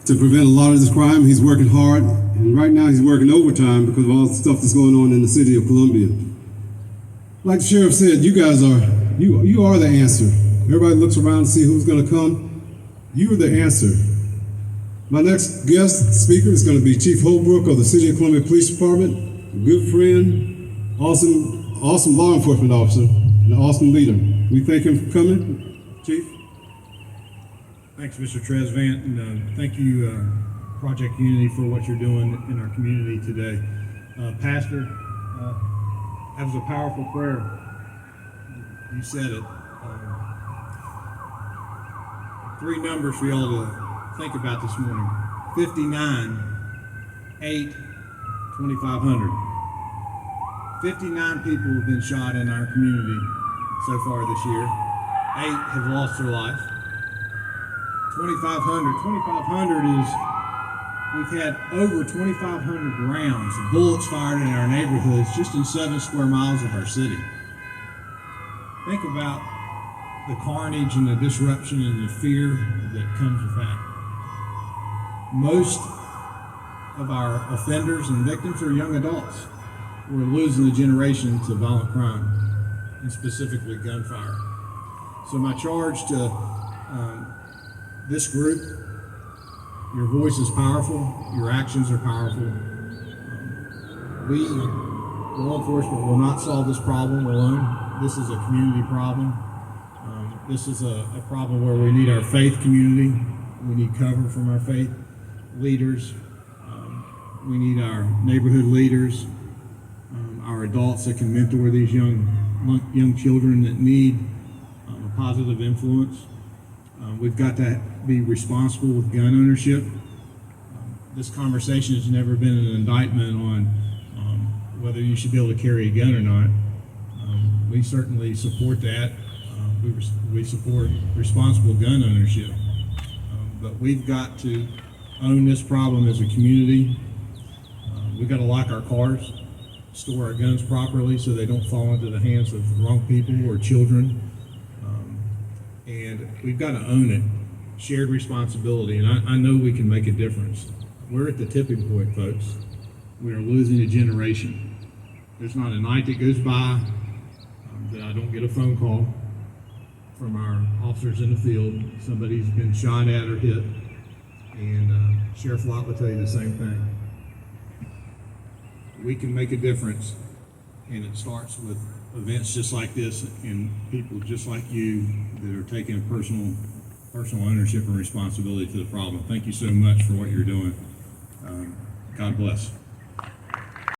to prevent a lot of this crime. He's working hard, and right now he's working overtime because of all the stuff that's going on in the city of Columbia. Like the sheriff said, you guys are the answer. Everybody looks around to see who's going to come. You are the answer. My next guest speaker is going to be Chief Holbrook of the City of Columbia Police Department, a good friend, awesome law enforcement officer, and an awesome leader. We thank him for coming. Chief? Thanks, Mr. Tresvant, and thank you, Project Unity, for what you're doing in our community today. Pastor, that was a powerful prayer. You said it. Three numbers for y'all to think about this morning: 59, 8, 2,500. 59 people have been shot in our community so far this year. 8 have lost their life. 2,500 is, we've had over 2,500 rounds, bullets fired in our neighborhoods just in 7 square miles of our city. Think about the carnage and the disruption and the fear that comes with that. Most of our offenders and victims are young adults. We're losing a generation to violent crime, and specifically gunfire. So my charge to this group: your voice is powerful, your actions are powerful. We, law enforcement, will not solve this problem alone. This is a community problem. This is a problem where we need our faith community. We need cover from our faith leaders. We need our neighborhood leaders, our adults that can mentor these young children that need a positive influence. We've got to be responsible with gun ownership. This conversation has never been an indictment on whether you should be able to carry a gun or not. We certainly support that. We support responsible gun ownership. But we've got to own this problem as a community. We've got to lock our cars, store our guns properly so they don't fall into the hands of the wrong people or children. And we've got to own it, shared responsibility, and I know we can make a difference. We're at the tipping point, folks. We are losing a generation. There's not a night that goes by that I don't get a phone call from our officers in the field. Somebody's been shot at or hit, and Sheriff Lott will tell you the same thing. We can make a difference, and it starts with events just like this and people just like you that are taking personal ownership and responsibility to the problem. Thank you so much for what you're doing. God bless.